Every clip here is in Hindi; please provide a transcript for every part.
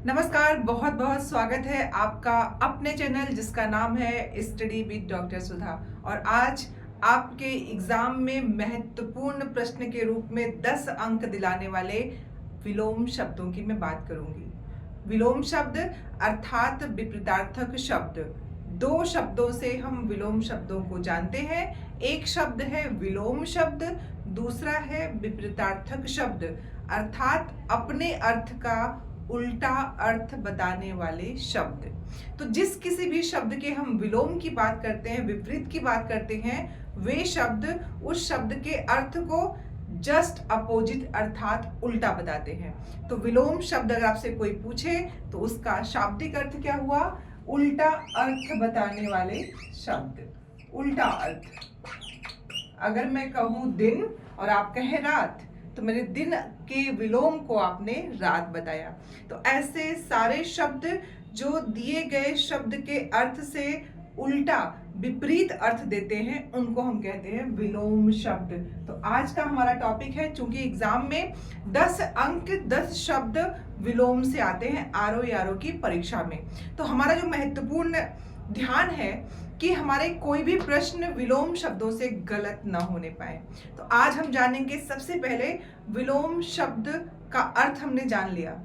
नमस्कार, बहुत बहुत स्वागत है आपका अपने चैनल जिसका नाम है स्टडी विद डॉक्टर सुधा। और आज आपके एग्जाम में महत्वपूर्ण प्रश्न के रूप में 10 अंक दिलाने वाले विलोम शब्दों की मैं बात करूंगी। विलोम शब्द अर्थात विपरीतार्थक शब्द। दो शब्दों से हम विलोम शब्दों को जानते हैं। एक शब्द है विलोम शब्द, दूसरा है विपरीतार्थक शब्द अर्थात अपने अर्थ का उल्टा अर्थ बताने वाले शब्द। तो जिस किसी भी शब्द के हम विलोम की बात करते हैं, विपरीत की बात करते हैं, वे शब्द उस शब्द के अर्थ को जस्ट अपोजिट अर्थात उल्टा बताते हैं। तो विलोम शब्द अगर आपसे कोई पूछे तो उसका शाब्दिक अर्थ क्या हुआ? उल्टा अर्थ बताने वाले शब्द। उल्टा अर्थ। अगर मैं कहूं दिन और आप कहें रात, तो मेरे दिन के विलोम को आपने रात बताया। तो ऐसे सारे शब्द जो दिए गए शब्द के अर्थ से उल्टा विपरीत अर्थ देते हैं, उनको हम कहते हैं विलोम शब्द। तो आज का हमारा टॉपिक है, चूंकि एग्जाम में 10 अंक 10 शब्द विलोम से आते हैं आरओ की परीक्षा में। तो हमारा जो महत्वपूर्ण ध्यान है कि हमारे कोई भी प्रश्न विलोम शब्दों से गलत ना होने पाए। तो आज हम जानेंगे सबसे पहले विलोम शब्द का अर्थ हमने जान लिया।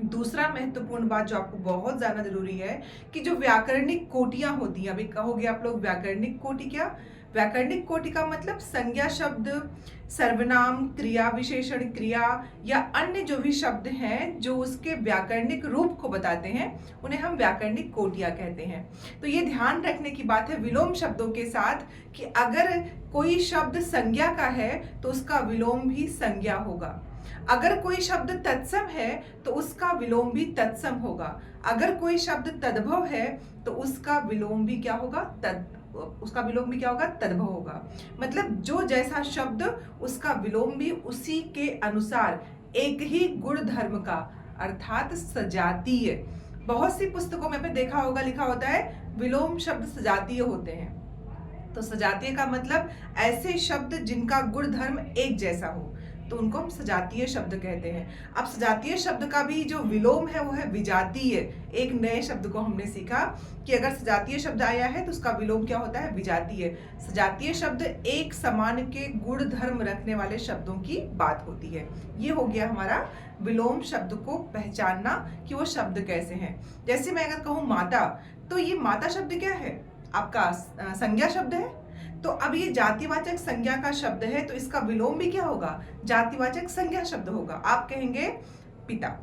दूसरा महत्वपूर्ण बात जो आपको बहुत ज्यादा जरूरी है कि जो व्याकरणिक कोटियां होती हैं, अभी कहोगे आप लोग व्याकरणिक कोटि क्या? व्याकरणिक कोटि का मतलब संज्ञा शब्द, सर्वनाम, क्रिया विशेषण क्रिया या अन्य जो भी शब्द हैं जो उसके व्याकरणिक रूप को बताते हैं, उन्हें हम व्याकरणिक कोटियां कहते हैं। तो ये ध्यान रखने की बात है विलोम शब्दों के साथ कि अगर कोई शब्द संज्ञा का है तो उसका विलोम भी संज्ञा होगा। अगर कोई शब्द तत्सम है तो उसका विलोम भी तत्सम होगा। अगर कोई शब्द तद्भव है तो उसका विलोम भी क्या होगा? तद्भव होगा। मतलब जो जैसा शब्द उसका विलोम भी उसी के अनुसार एक ही गुण धर्म का अर्थात सजातीय। बहुत सी पुस्तकों में आपने देखा होगा लिखा होता है विलोम शब्द सजातीय होते हैं। तो सजातीय का मतलब ऐसे शब्द जिनका गुण धर्म एक जैसा हो, तो उनको हम सजातीय शब्द कहते हैं। अब सजातीय शब्द का भी जो विलोम है वो है विजातीय। एक नए शब्द को हमने सीखा कि अगर सजातीय शब्द आया है तो उसका विलोम क्या होता है? विजातीय। सजातीय शब्द एक समान के गुण धर्म रखने वाले शब्दों की बात होती है। ये हो गया हमारा विलोम शब्द को पहचानना कि वो शब्द कैसे हैं। जैसे मैं अगर कहूँ माता, तो ये माता शब्द क्या है? आपका संज्ञा शब्द है। तो अब ये जातिवाचक संज्ञा का शब्द है तो इसका विलोम भी क्या होगा? जातिवाचक संज्ञा शब्द होगा। आप कहेंगे पिता।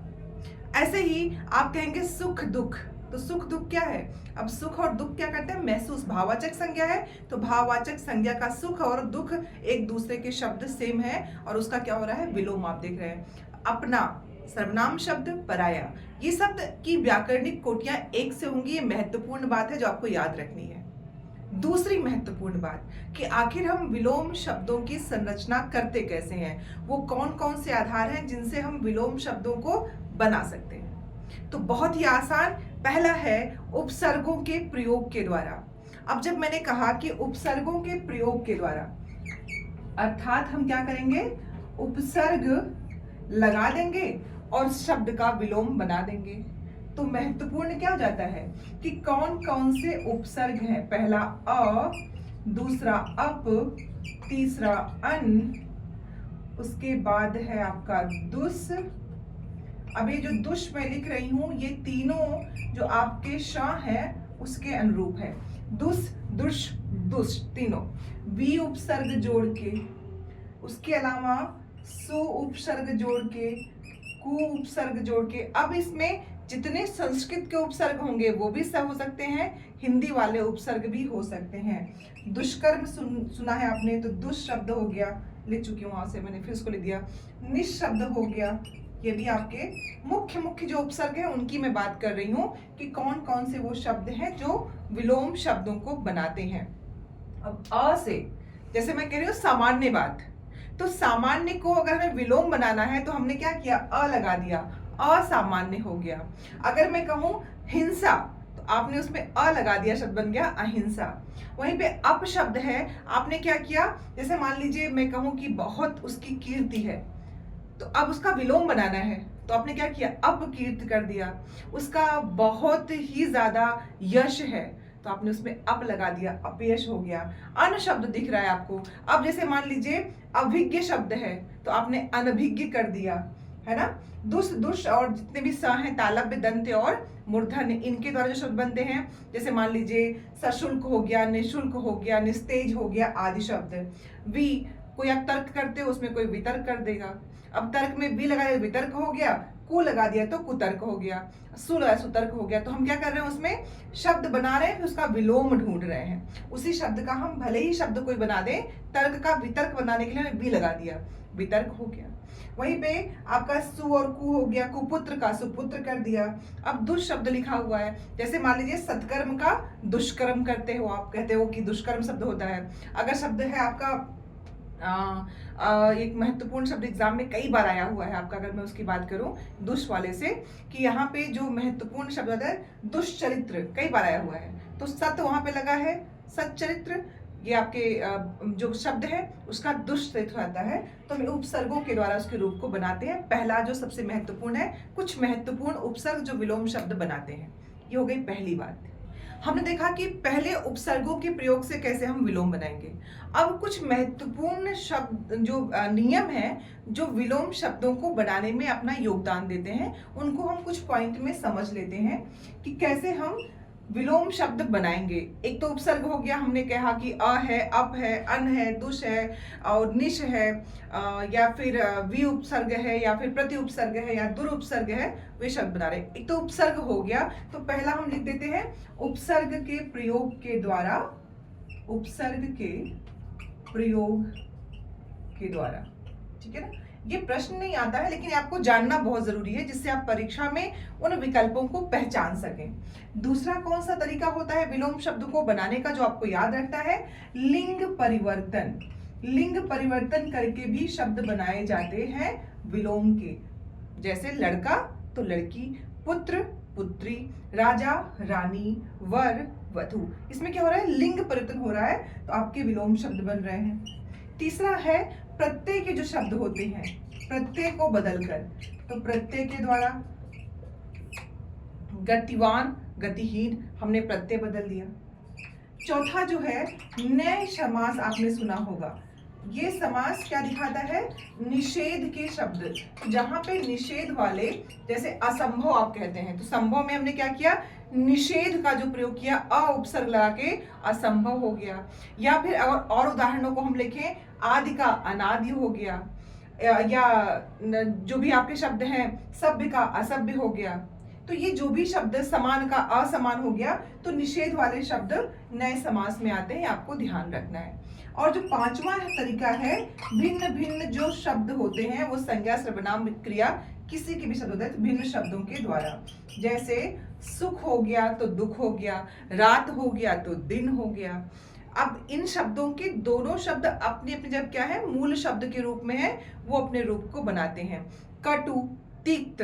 ऐसे ही आप कहेंगे सुख दुख, तो सुख दुख क्या है? अब सुख और दुख क्या करते हैं? महसूस। भाववाचक संज्ञा है तो भाववाचक संज्ञा का सुख और दुख एक दूसरे के शब्द सेम है और उसका क्या हो रहा है? विलोम आप देख रहे हैं। अपना, सर्वनाम शब्द, पराया, ये शब्द की व्याकरणिक कोटियां एक से होंगी। ये महत्वपूर्ण बात है जो आपको याद रखनी है। दूसरी महत्वपूर्ण बात कि आखिर हम विलोम शब्दों की संरचना करते कैसे हैं, वो कौन कौन से आधार हैं जिनसे हम विलोम शब्दों को बना सकते हैं। तो बहुत ही आसान, पहला है उपसर्गों के प्रयोग के द्वारा। अब जब मैंने कहा कि उपसर्गों के प्रयोग के द्वारा, अर्थात हम क्या करेंगे? उपसर्ग लगा देंगे और शब्द का विलोम बना देंगे। तो महत्वपूर्ण क्या हो जाता है कि कौन कौन से उपसर्ग हैं? पहला अ, दूसरा अप, तीसरा अन, उसके बाद है आपका दुस। अब ये जो दुष मैं लिख रही हूं, ये तीनों जो आपके श है उसके अनुरूप है। दुस, दुष, दुष, तीनों वी उपसर्ग जोड़ के, उसके अलावा सु उपसर्ग जोड़ के, कु उपसर्ग जोड़ के। अब इसमें जितने संस्कृत के उपसर्ग होंगे वो भी सब हो सकते हैं, हिंदी वाले उपसर्ग भी हो सकते हैं। दुष्कर्म सुना है आपने, तो दुष शब्द हो गया, लिख चुकी हूँ वहां से, मैंने फिर उसको लिख दिया। निशब्द हो गया। ये भी आपके मुख्य मुख्य जो उपसर्ग हैं उनकी मैं बात कर रही हूँ कि कौन कौन से वो शब्द हैं जो विलोम शब्दों को बनाते हैं। अब अ से, जैसे मैं कह रही हूँ सामान्य बात, तो सामान्य को अगर हमें विलोम बनाना है तो हमने क्या किया? अ लगा दिया, असामान्य हो गया। अगर मैं कहूं हिंसा, तो आपने उसमें अ लगा दिया, शब्द बन गया अहिंसा। वहीं पे अप शब्द है, आपने क्या किया? जैसे मान लीजिए मैं कहूं कि बहुत उसकी कीर्ति है, तो अब उसका विलोम बनाना है तो आपने क्या किया, अपकीर्त कर दिया। उसका बहुत ही ज्यादा यश है तो आपने उसमें अप लगा दिया, अपयश हो गया। अन शब्द दिख रहा है आपको, अब जैसे मान लीजिए अभिज्ञ शब्द है तो आपने अनभिज्ञ कर दिया, है ना। दुष् दुष् और जितने भी स हैं, तालव्य, दंत्य और मूर्धन्य, इनके द्वारा जो शब्द बनते हैं, जैसे मान लीजिए सशुल्क हो गया, निःशुल्क हो गया, निस्तेज हो गया आदि शब्द। वी, कोई आप तर्क करते हो उसमें कोई वितर्क कर देगा। अब तर्क में वी लगाया वितर्क हो गया, कु लगा दिया तो कुतर्क हो गया, सु लगाया सुतर्क हो गया। तो हम क्या कर रहे हैं, उसमें शब्द बना रहे हैं, फिर उसका विलोम ढूंढ रहे हैं। उसी शब्द का हम भले ही शब्द कोई बना दे, तर्क का वितर्क बनाने के लिए वी लगा दिया, वितर्क हो गया। वहीं पे आपका सु और कु हो गया, कुपुत्र का सुपुत्र कर दिया। अब दुष्शब्द लिखा हुआ है, जैसे मान लीजिए सत्कर्म का दुष्कर्म करते हो, आप कहते हो कि दुष्कर्म शब्द होता है। अगर शब्द है आपका एक महत्वपूर्ण शब्द एग्जाम में कई बार आया हुआ है आपका, अगर मैं उसकी बात करूं दुष्ट वाले से, कि यहाँ पे जो महत्वपूर्ण शब्द होता है दुष्चरित्र, कई बार आया हुआ है। तो सत वहां पे लगा है, सच्चरित्र, ये आपके जो शब्द है उसका दुष्चरित्र आता है। तो हम उपसर्गों के द्वारा उसके रूप को बनाते हैं। पहला जो सबसे महत्वपूर्ण है, कुछ महत्वपूर्ण उपसर्ग जो विलोम शब्द बनाते हैं, ये हो गई पहली बात। हमने देखा कि पहले उपसर्गों के प्रयोग से कैसे हम विलोम बनाएंगे। अब कुछ महत्वपूर्ण शब्द जो नियम है, जो विलोम शब्दों को बनाने में अपना योगदान देते हैं, उनको हम कुछ पॉइंट में समझ लेते हैं कि कैसे हम विलोम शब्द बनाएंगे। एक तो उपसर्ग हो गया, हमने कहा कि अ है, अप है, अन है, दुष है और निश है, या फिर वि उपसर्ग है, या फिर प्रति उपसर्ग है, या दुर उपसर्ग है, वे शब्द बना रहे। एक तो उपसर्ग हो गया, तो पहला हम लिख देते हैं उपसर्ग के प्रयोग के द्वारा, उपसर्ग के प्रयोग के द्वारा, ठीक है ना। ये प्रश्न नहीं आता है लेकिन आपको जानना बहुत जरूरी है, जिससे आप परीक्षा में उन विकल्पों को पहचान सकें। दूसरा कौन सा तरीका होता है विलोम शब्द को बनाने का, जो आपको याद रखना है, लिंग परिवर्तन। लिंग परिवर्तन करके भी शब्द बनाए जाते हैं विलोम के, जैसे लड़का तो लड़की, पुत्र पुत्री, राजा रानी, वर वधु। इसमें क्या हो रहा है, लिंग परिवर्तन हो रहा है, तो आपके विलोम शब्द बन रहे हैं। तीसरा है प्रत्यय के जो शब्द होते हैं, प्रत्यय को बदलकर, तो प्रत्यय के द्वारा गतिवान गतिहीन, हमने प्रत्यय बदल दिया। चौथा जो है नए समास, आपने सुना होगा, ये समास क्या दिखाता है, निषेध के शब्द। जहां पे निषेध वाले, जैसे असंभव आप कहते हैं, तो संभव में हमने क्या किया, निषेध का जो प्रयोग किया, अ उपसर्ग लगा के असंभव हो गया। या फिर और उदाहरणों को हम लिखें, आदि का अनादि हो गया, या जो भी आपके शब्द हैं, सभ्य का असभ्य हो गया। तो ये जो भी शब्द समान का असमान हो गया, तो निषेध वाले शब्द नए समास में आते हैं, आपको ध्यान रखना है। और जो पांचवा तरीका है, भिन्न भिन्न जो शब्द होते हैं, वो संज्ञा सर्वनाम क्रिया किसी के भी शब्द होते हैं भिन्न शब्दों के द्वारा, जैसे सुख हो गया तो दुख हो गया, रात हो गया तो दिन हो गया। अब इन शब्दों के दोनों शब्द अपने अपने जब क्या है, मूल शब्द के रूप में है, वो अपने रूप को बनाते हैं। कटु, तिक्त,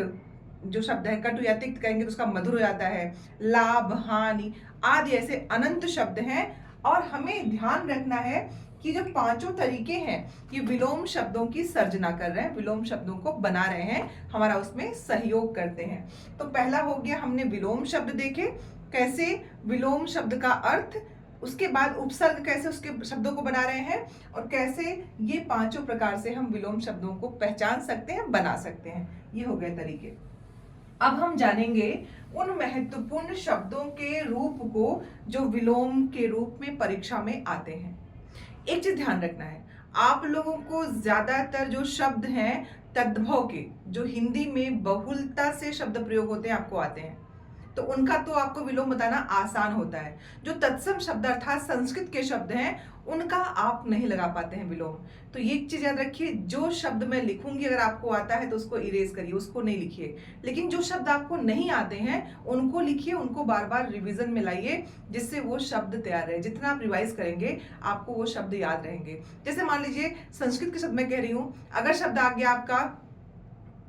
जो शब्द है कटु या तिक्त कहेंगे तो उसका मधुर हो जाता है। लाभ, हानि आदि ऐसे अनंत शब्द हैं। और हमें ध्यान रखना है कि जो पांचों तरीके हैं, ये विलोम शब्दों की सर्जना कर रहे हैं, विलोम शब्दों को बना रहे हैं, हमारा उसमें सहयोग करते हैं। तो पहला हो गया, हमने विलोम शब्द देखे, कैसे विलोम शब्द का अर्थ, उसके बाद उपसर्ग कैसे उसके शब्दों को बना रहे हैं, और कैसे ये पांचों प्रकार से हम विलोम शब्दों को पहचान सकते हैं, बना सकते हैं। ये हो गए तरीके। अब हम जानेंगे उन महत्वपूर्ण शब्दों के रूप को जो विलोम के रूप में परीक्षा में आते हैं। एक चीज ध्यान रखना है, आप लोगों को ज्यादातर जो शब्द हैं तद्भव के, जो हिंदी में बहुलता से शब्द प्रयोग होते हैं, आपको आते हैं, तो उनका तो आपको विलोम बताना आसान होता है। जो तत्सम शब्द अर्थात संस्कृत के शब्द हैं, उनका आप नहीं लगा पाते हैं विलोम। तो ये चीज याद रखिए, जो शब्द मैं लिखूंगी अगर आपको आता है तो उसको इरेज करिए, उसको नहीं लिखिए। लेकिन जो शब्द आपको नहीं आते हैं उनको लिखिए, उनको बार बार रिवीजन में लाइए, जिससे वो शब्द तैयार रहे। जितना आप रिवाइज करेंगे आपको वो शब्द याद रहेंगे। जैसे मान लीजिए संस्कृत के शब्द मैं कह रही हूँ, अगर शब्द आ गया आपका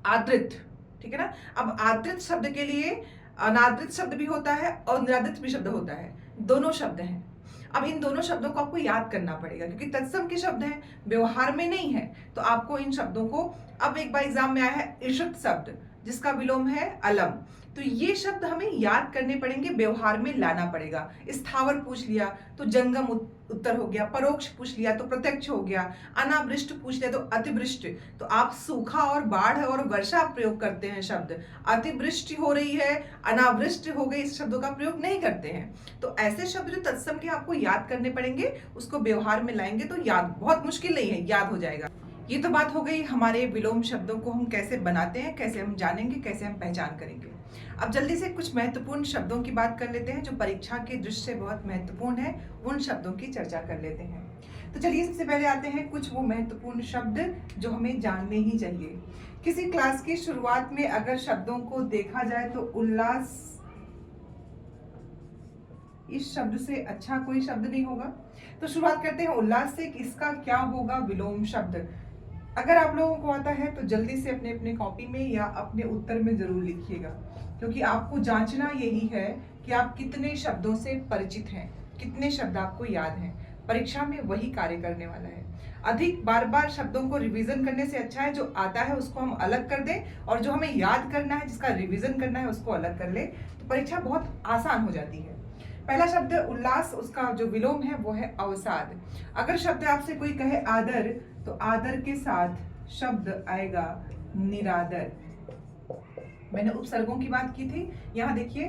आदृत, ठीक है ना। अब आदृत शब्द के लिए अनादृत शब्द भी होता है और निरादृत भी शब्द होता है, दोनों शब्द हैं। अब इन दोनों शब्दों को आपको याद करना पड़ेगा, क्योंकि तत्सम के शब्द हैं, व्यवहार में नहीं है, तो आपको इन शब्दों को, अब एक बार एग्जाम में आया है ईषत शब्द, जिसका विलोम है अलम। तो ये शब्द हमें याद करने पड़ेंगे, व्यवहार में लाना पड़ेगा। स्थावर पूछ लिया तो जंगम उत्तर हो गया, परोक्ष पूछ लिया तो प्रत्यक्ष हो गया, अनावृष्ट पूछ लिया तो अतिवृष्ट। तो आप सूखा और बाढ़ और वर्षा प्रयोग करते हैं शब्द, अतिवृष्टि हो रही है, अनावृष्टि हो गई, इस शब्दों का प्रयोग नहीं करते हैं। तो ऐसे शब्द जो तत्सम के आपको याद करने पड़ेंगे, उसको व्यवहार में लाएंगे तो याद बहुत मुश्किल नहीं है, याद हो जाएगा। ये तो बात हो गई हमारे विलोम शब्दों को हम कैसे बनाते हैं, कैसे हम जानेंगे, कैसे हम पहचान करेंगे। अब जल्दी से कुछ महत्वपूर्ण शब्दों की बात कर लेते हैं जो परीक्षा के दृष्टि से बहुत महत्वपूर्ण है, उन शब्दों की चर्चा कर लेते हैं। तो चलिए सबसे पहले आते हैं कुछ वो महत्वपूर्ण शब्द जो हमें जानने ही चाहिए। किसी क्लास की शुरुआत में अगर शब्दों को देखा जाए तो उल्लास इस शब्द से अच्छा कोई शब्द नहीं होगा। तो शुरुआत करते हैं उल्लास से, इसका क्या होगा विलोम शब्द। अगर आप लोगों को आता है तो जल्दी से अपने अपने कॉपी में या अपने उत्तर में जरूर लिखिएगा, क्योंकि आपको जांचना यही है कि आप कितने शब्दों से परिचित हैं, कितने शब्द आपको याद हैं। परीक्षा में वही कार्य करने वाला है। अधिक बार बार शब्दों को रिवीजन करने से अच्छा है जो आता है उसको हम अलग कर दें, और जो हमें याद करना है, जिसका रिवीजन करना है, उसको अलग कर ले, तो परीक्षा बहुत आसान हो जाती है। पहला शब्द उल्लास, उसका जो विलोम है वो है अवसाद। अगर शब्द आपसे कोई कहे आदर, तो आदर के साथ शब्द आएगा निरादर। मैंने उपसर्गों की बात की थी, यहाँ देखिए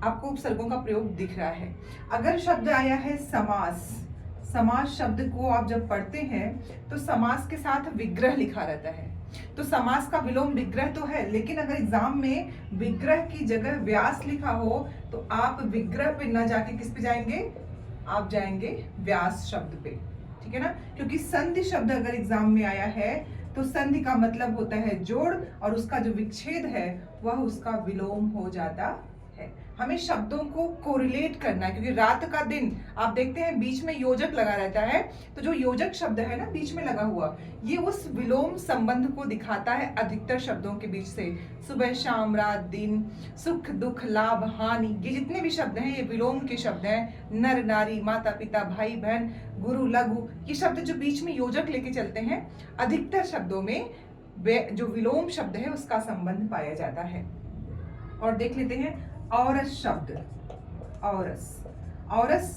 आपको उपसर्गों का प्रयोग दिख रहा है। अगर शब्द आया है समास, समास शब्द को आप जब पढ़ते हैं तो समास के साथ विग्रह लिखा रहता है। तो समास का विलोम विग्रह तो है, लेकिन अगर एग्जाम में विग्रह की जगह व्यास लिखा हो तो आप विग्रह पे न जाके किस पे जाएंगे, आप जाएंगे व्यास शब्द पे, ठीक है ना। क्योंकि संधि शब्द अगर एग्जाम में आया है तो संधि का मतलब होता है जोड़, और उसका जो विच्छेद है वह उसका विलोम हो जाता है। हमें शब्दों को कोरिलेट करना है, क्योंकि रात का दिन आप देखते हैं बीच में योजक लगा रहता है, तो जो योजक शब्द है ना बीच में लगा हुआ, ये उस विलोम संबंध को दिखाता है अधिकतर शब्दों के बीच से। सुबह शाम रात दिन, सुख दुख लाभ हानि, ये जितने भी शब्द हैं ये विलोम के शब्द हैं। नर नारी, माता पिता, भाई बहन, गुरु लघु, ये शब्द जो बीच में योजक लेके चलते हैं, अधिकतर शब्दों में जो विलोम शब्द है उसका संबंध पाया जाता है। और देख लेते हैं औरस शब्द। औरस, औरस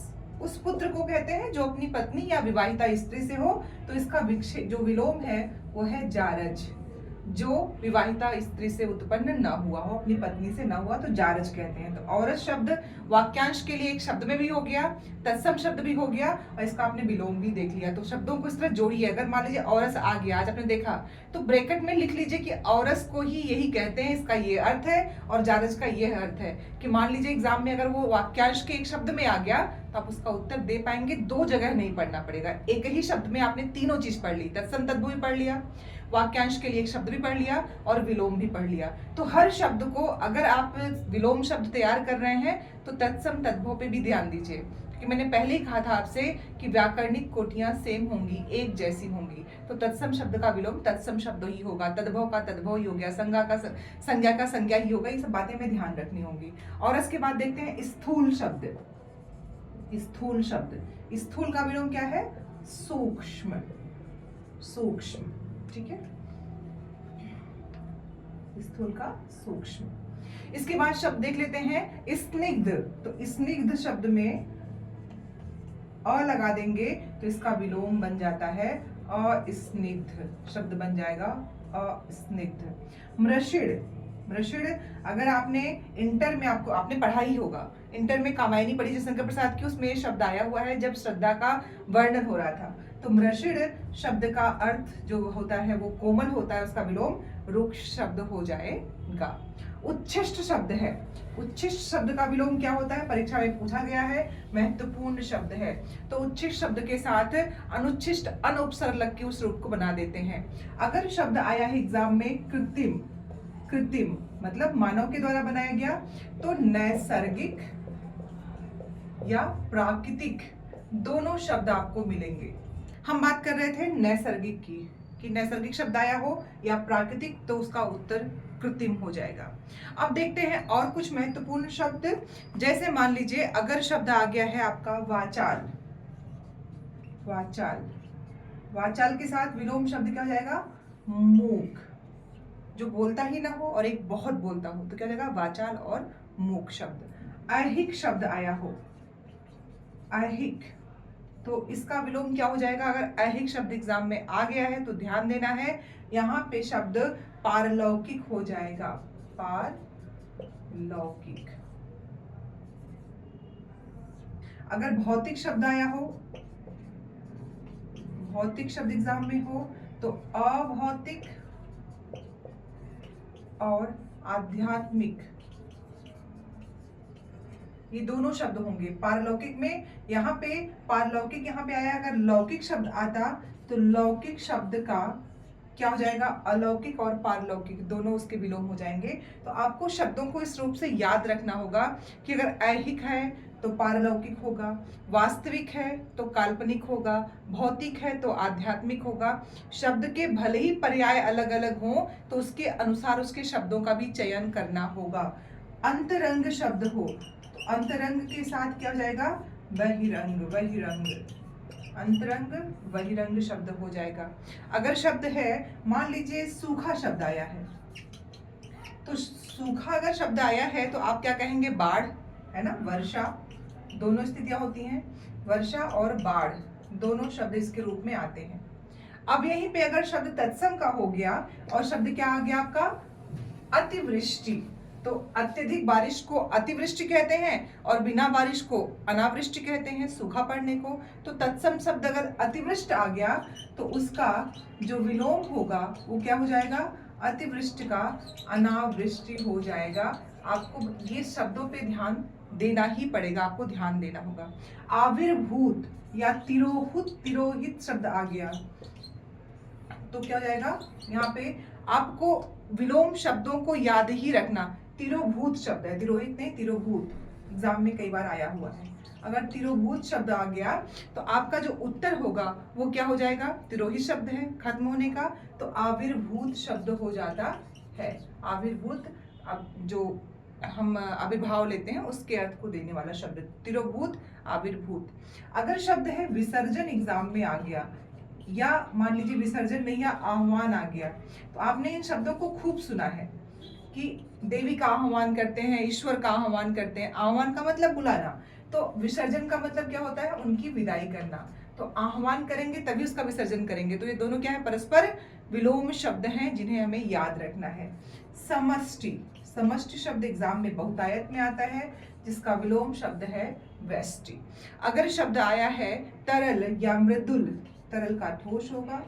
उस पुत्र को कहते हैं जो अपनी पत्नी या विवाहिता स्त्री से हो, तो इसका जो विलोम है वो है जारज। जो विवाहिता स्त्री से उत्पन्न न हुआ हो, अपनी पत्नी से न हुआ, तो जारज कहते हैं। तो औरस शब्द वाक्यांश के लिए एक शब्द में भी हो गया, तत्सम शब्द भी हो गया, और इसका आपने विलोम भी देख लिया। तो शब्दों को इस तरह जोड़िए। अगर मान लीजिए औरस आ गया, आज आपने देखा, तो ब्रैकेट में लिख लीजिए कि औरस को ही यही कहते हैं, इसका ये अर्थ है, और जारज का ये अर्थ है। कि मान लीजिए एग्जाम में अगर वो वाक्यांश के एक शब्द में आ गया तो आप उसका उत्तर दे पाएंगे, दो जगह नहीं पढ़ना पड़ेगा। एक ही शब्द में आपने तीनों चीज पढ़ ली, तत्सम तद्भव भी पढ़ लिया, वाक्यांश के लिए एक शब्द भी पढ़ लिया, और विलोम भी पढ़ लिया। तो हर शब्द को अगर आप विलोम शब्द तैयार कर रहे हैं तो तत्सम तद्भव पे भी ध्यान दीजिए, क्योंकि मैंने पहले ही कहा था आपसे कि व्याकरणिक कोटियां सेम होंगी, एक जैसी होंगी। तो तत्सम शब्द का विलोम तत्सम शब्द ही होगा, तद्भव का तद्भव ही हो गया, संज्ञा का संज्ञा ही होगा। ये सब बातें में ध्यान रखनी होंगी। और इसके बाद देखते हैं स्थूल शब्द। स्थूल शब्द, स्थूल का विलोम क्या है, सूक्ष्म। सूक्ष्म, ठीक है, स्थूल का सूक्ष्म। इसके बाद शब्द देख लेते हैं स्निग्ध। तो स्निग्ध शब्द में अ लगा देंगे तो इसका विलोम बन जाता है अस्निग्ध, शब्द बन जाएगा अस्निग्ध। मृषिण, मृषिण अगर आपने इंटर में आपने पढ़ा ही होगा, इंटर में कामायनी पढ़ी शंकर प्रसाद की, उसमें शब्द आया हुआ है जब श्रद्धा का वर्णन हो रहा था। तो मृषिण शब्द का अर्थ जो होता है वो कोमल होता है, उसका विलोम रुक्ष शब्द हो जाएगा। उच्छिष्ट शब्द है। उच्छिष्ट शब्द का विलोम क्या होता है, परीक्षा में पूछा गया है, महत्वपूर्ण शब्द है। तो उच्छिष्ट शब्द के साथ अनुच्छिष्ट अनुपसर्ग लग के उस रूप को बना देते हैं। अगर शब्द आया है एग्जाम में कृत्रिम, कृत्रिम मतलब मानव के द्वारा बनाया गया, तो नैसर्गिक या प्राकृतिक दोनों शब्द आपको मिलेंगे। हम बात कर रहे थे नैसर्गिक की, कि नैसर्गिक शब्द आया हो या प्राकृतिक, तो उसका उत्तर कृत्रिम हो जाएगा। अब देखते हैं और कुछ महत्वपूर्ण शब्द। जैसे मान लीजिए अगर शब्द आ गया है आपका वाचाल, वाचाल, वाचाल के साथ विलोम शब्द क्या हो जाएगा, मूक। जो बोलता ही ना हो और एक बहुत बोलता हो, तो क्या हो जाएगा वाचाल और मूक शब्द। ऐहिक शब्द आया हो, ऐहिक, तो इसका विलोम क्या हो जाएगा? अगर ऐहिक शब्द एग्जाम में आ गया है तो ध्यान देना है, यहाँ पे शब्द पारलौकिक हो जाएगा, पारलौकिक। अगर भौतिक शब्द आया हो, भौतिक शब्द एग्जाम में हो, तो अभौतिक और आध्यात्मिक, ये दोनों शब्द होंगे पारलौकिक में। यहाँ पे पारलौकिक यहाँ पे आया, अगर लौकिक शब्द आता तो लौकिक शब्द का क्या हो जाएगा? अलौकिक और पारलौकिक दोनों उसके विलोम हो जाएंगे। तो आपको शब्दों को इस रूप से याद रखना होगा कि अगर ऐहिक है तो पारलौकिक होगा, वास्तविक है तो काल्पनिक होगा, भौतिक है तो आध्यात्मिक होगा। शब्द के भले ही पर्याय अलग अलग हों तो उसके अनुसार उसके शब्दों का भी चयन करना होगा। अंतरंग शब्द हो, अंतरंग के साथ क्या हो जाएगा? बहिरंग, बहिरंग, अंतरंग बहिरंग शब्द हो जाएगा। अगर शब्द है, मान लीजिए सूखा शब्द आया है, तो सूखा अगर शब्द आया है तो आप क्या कहेंगे? बाढ़, है ना, वर्षा, दोनों स्थितियां होती हैं, वर्षा और बाढ़ दोनों शब्द इसके रूप में आते हैं। अब यहीं पे अगर शब्द तत्सम का हो गया और शब्द क्या आ गया आपका? अतिवृष्टि, तो अत्यधिक बारिश को अतिवृष्टि कहते हैं और बिना बारिश को अनावृष्टि कहते हैं, सूखा पड़ने को। तो तत्सम शब्द अगर अतिवृष्ट आ गया तो उसका जो विलोम होगा वो क्या हो जाएगा? अतिवृष्टि का अनावृष्टि हो जाएगा। आपको ये शब्दों पे ध्यान देना ही पड़ेगा, आपको ध्यान देना होगा। आविर्भूत या तिरोहुत, तिरोहित शब्द आ गया तो क्या हो जाएगा? यहाँ पे आपको विलोम शब्दों को याद ही रखना। तिरोभूत शब्द है, तिरोहित नहीं, तिरोभूत एग्जाम में कई बार आया हुआ है। अगर तिरोभूत शब्द आ गया तो आपका जो उत्तर होगा वो क्या हो जाएगा? तिरोहित शब्द है खत्म होने का, तो आविर्भूत शब्द हो जाता है। आविर्भूत, अब जो हम आविर्भाव लेते हैं उसके अर्थ को देने वाला शब्द तिरोभूत, आविर्भूत। अगर शब्द है विसर्जन एग्जाम में आ गया, या मान लीजिए विसर्जन नहीं, या आह्वान आ गया, तो आपने इन शब्दों को खूब सुना है कि देवी का आह्वान करते हैं, ईश्वर का आह्वान करते हैं। आह्वान का मतलब बुलाना, तो विसर्जन का मतलब क्या होता है? उनकी विदाई करना। तो आह्वान करेंगे तभी उसका विसर्जन करेंगे। तो ये दोनों क्या है? परस्पर विलोम शब्द हैं जिन्हें हमें याद रखना है। समष्टि, समष्टि शब्द एग्जाम में बहुतायत में आता है जिसका विलोम शब्द है व्यष्टि। अगर शब्द आया है तरल या मृदुल, तरल का ठोस होगा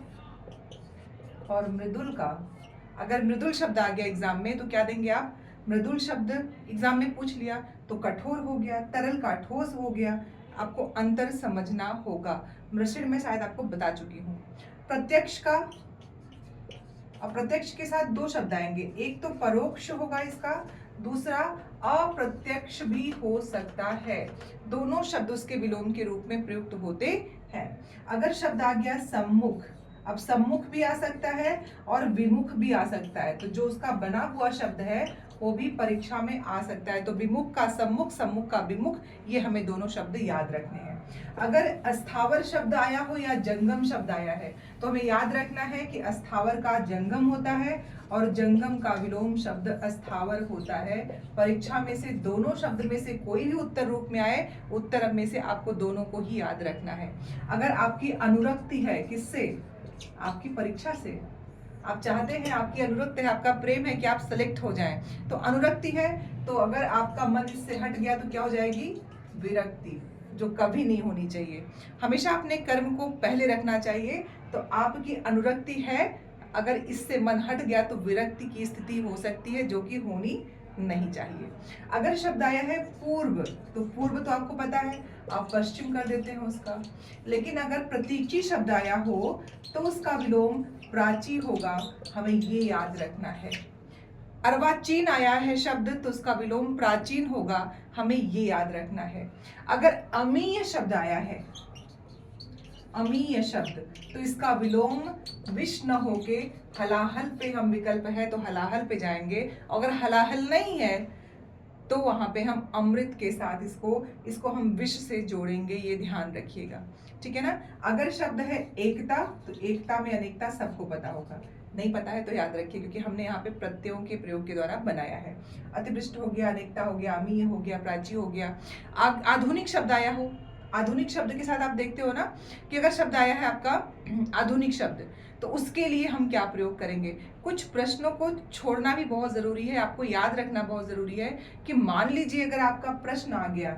और मृदुल का, अगर मृदुल शब्द आ गया एग्जाम में तो क्या देंगे आप? मृदुल शब्द एग्जाम में पूछ लिया तो कठोर हो गया, तरल का ठोस हो गया। आपको अंतर समझना होगा। मृषिण में शायद आपको बता चुकी हूँ। प्रत्यक्ष का, अप्रत्यक्ष के साथ दो शब्द आएंगे, एक तो परोक्ष होगा इसका, दूसरा अप्रत्यक्ष भी हो सकता है। दोनों शब्द उसके विलोम के रूप में प्रयुक्त होते हैं। अगर शब्द आ गया सम्मुख, अब सम्मुख भी आ सकता है और विमुख भी आ सकता है, तो जो उसका बना हुआ शब्द है वो भी परीक्षा में आ सकता है। तो विमुख का सम्मुख, सम्मुख का विमुख, ये हमें दोनों शब्द याद रखने हैं। अगर अस्थावर शब्द आया हो या जंगम शब्द आया है तो हमें याद रखना है कि अस्थावर का जंगम होता है और जंगम का विलोम शब्द अस्थावर होता है। परीक्षा में से दोनों शब्द में से कोई भी उत्तर रूप में आए, उत्तर में से आपको दोनों को ही याद रखना है। अगर आपकी अनुरक्ति है किससे? आपकी परीक्षा से। आप चाहते हैं, आपकी अनुरक्त है, आपका प्रेम है कि आप सेलेक्ट हो जाएं, तो अनुरक्ति है। तो अगर आपका मन इससे हट गया तो क्या हो जाएगी? विरक्ति, जो कभी नहीं होनी चाहिए। हमेशा अपने कर्म को पहले रखना चाहिए। तो आपकी अनुरक्ति है, अगर इससे मन हट गया तो विरक्ति की स्थिति हो सकती है, जो कि होनी नहीं चाहिए। अगर शब्द आया है पूर्व, तो पूर्व तो आपको पता है, आप पश्चिम कर देते हैं उसका। लेकिन अगर प्रतीची शब्द आया हो तो उसका विलोम प्राची होगा, हमें ये याद रखना है। अर्वाचीन आया है शब्द तो उसका विलोम प्राचीन होगा, हमें ये याद रखना है। अगर अमीय शब्द आया है, अमीय शब्द, तो इसका विलोम विष न होके हलाहल पे हम विकल्प है तो हलाहल पे जाएंगे। अगर हलाहल नहीं है तो वहां पे हम अमृत के साथ इसको हम विष से जोड़ेंगे, ये ध्यान रखिएगा, ठीक है ना। अगर शब्द है एकता, तो एकता में अनेकता सबको पता होगा। नहीं पता है तो याद रखिए, क्योंकि हमने यहाँ पे प्रत्ययों के प्रयोग के द्वारा बनाया है। अतिवृष्ट हो गया, अनेकता हो गया, अमीय हो गया, प्राची हो गया। आधुनिक शब्द आया हो, आधुनिक शब्द के साथ आप देखते हो ना कि अगर शब्द आया है आपका आधुनिक शब्द, तो उसके लिए हम क्या प्रयोग करेंगे। कुछ प्रश्नों को छोड़ना भी बहुत जरूरी है, आपको याद रखना बहुत जरूरी है कि मान लीजिए अगर आपका प्रश्न आ गया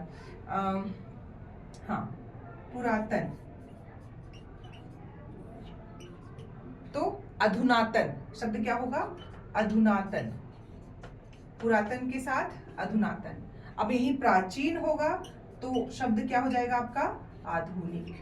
हाँ पुरातन, तो अधुनातन शब्द क्या होगा, अधुनातन, पुरातन के साथ अधुनातन। अब यही प्राचीन होगा तो शब्द क्या हो जाएगा आपका, आधुनिक।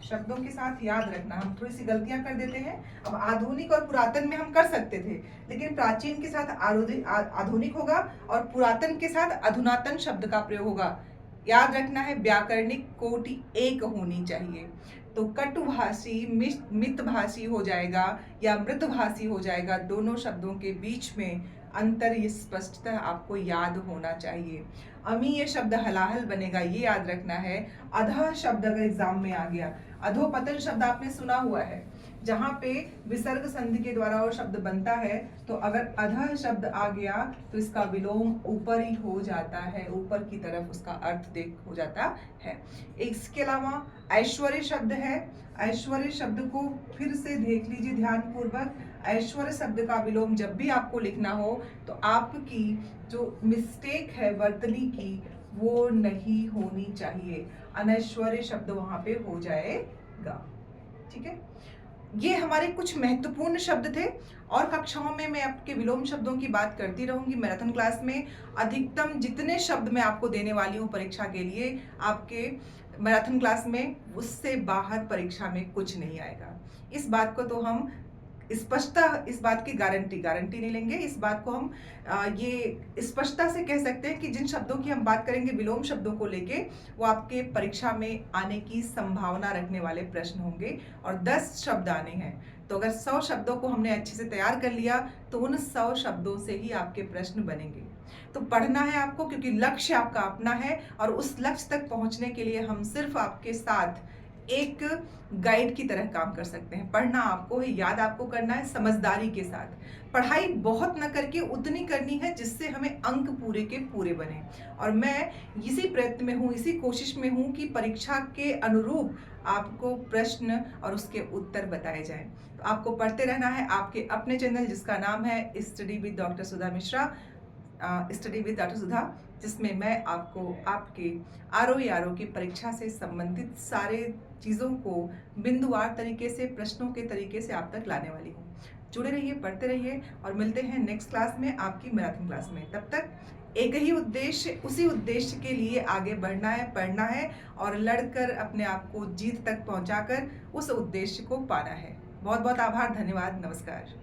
शब्दों के साथ याद रखना, हम थोड़ी सी गलतियां कर देते हैं। अब आधुनिक और पुरातन में हम कर सकते थे, लेकिन प्राचीन के साथ आधुनिक होगा और पुरातन के साथ अधुनातन शब्द का प्रयोग होगा। याद रखना है, व्याकरणिक कोटि एक होनी चाहिए। तो कटुभाषी मितभाषी हो जाएगा या मृतभाषी हो जाएगा, दोनों शब्दों के बीच में अंतर ये स्पष्टतः आपको याद होना चाहिए। अमीय शब्द हलाहल बनेगा, ये याद रखना है। अधः शब्द अगर एग्जाम में आ गया, अधोपतन शब्द आपने सुना हुआ है, जहां पे विसर्ग संधि के द्वारा और शब्द बनता है, तो अगर अधः शब्द आ गया तो इसका विलोम ऊपर ही हो जाता है, ऊपर की तरफ उसका अर्थ देख हो जाता है। इसके अलावा ऐश्वर्य शब्द है, ऐश्वर्य शब्द को फिर से देख लीजिए ध्यान पूर्वक। ऐश्वर्य शब्द का विलोम जब भी आपको लिखना हो तो आपकी जो मिस्टेक है वर्तनी की वो नहीं होनी चाहिए, अनैश्वर्य शब्द वहां पे हो जाएगा। ठीक है, ये हमारे कुछ महत्वपूर्ण शब्द थे और कक्षाओं में मैं आपके विलोम शब्दों की बात करती रहूंगी। मैराथन क्लास में अधिकतम जितने शब्द मैं आपको देने वाली हूँ परीक्षा के लिए आपके मैराथन क्लास में, उससे बाहर परीक्षा में कुछ नहीं आएगा। इस बात को तो हम स्पष्टता, इस बात की गारंटी नहीं लेंगे, इस बात को हम ये स्पष्टता से कह सकते हैं कि जिन शब्दों की हम बात करेंगे विलोम शब्दों को लेके, वो आपके परीक्षा में आने की संभावना रखने वाले प्रश्न होंगे। और 10 शब्द आने हैं, तो अगर 100 शब्दों को हमने अच्छे से तैयार कर लिया तो उन 100 शब्दों से ही आपके प्रश्न बनेंगे। तो पढ़ना है आपको, क्योंकि लक्ष्य आपका अपना है और उस लक्ष्य तक पहुंचने के लिए हम सिर्फ आपके साथ एक गाइड की तरह काम कर सकते हैं। पढ़ना आपको है, याद आपको करना है, समझदारी के साथ। पढ़ाई बहुत न करके उतनी करनी है जिससे हमें अंक पूरे के पूरे बने। और मैं इसी प्रयत्न में हूँ, इसी कोशिश में हूँ कि परीक्षा के अनुरूप आपको प्रश्न और उसके उत्तर बताए जाएं। तो आपको पढ़ते रहना है आपके अपने चैनल जिसका नाम है study with doctor Sudha Mishra, study with doctor Sudha, जिसमें मैं आपको आपके आरओ की परीक्षा से संबंधित सारे चीज़ों को बिंदुवार तरीके से, प्रश्नों के तरीके से आप तक लाने वाली हूँ। जुड़े रहिए, पढ़ते रहिए और मिलते हैं नेक्स्ट क्लास में, आपकी मैराथन क्लास में। तब तक एक ही उद्देश्य, उसी उद्देश्य के लिए आगे बढ़ना है, पढ़ना है और लड़कर अपने आप को जीत तक पहुँचाकर उस उद्देश्य को पाना है। बहुत बहुत आभार, धन्यवाद, नमस्कार।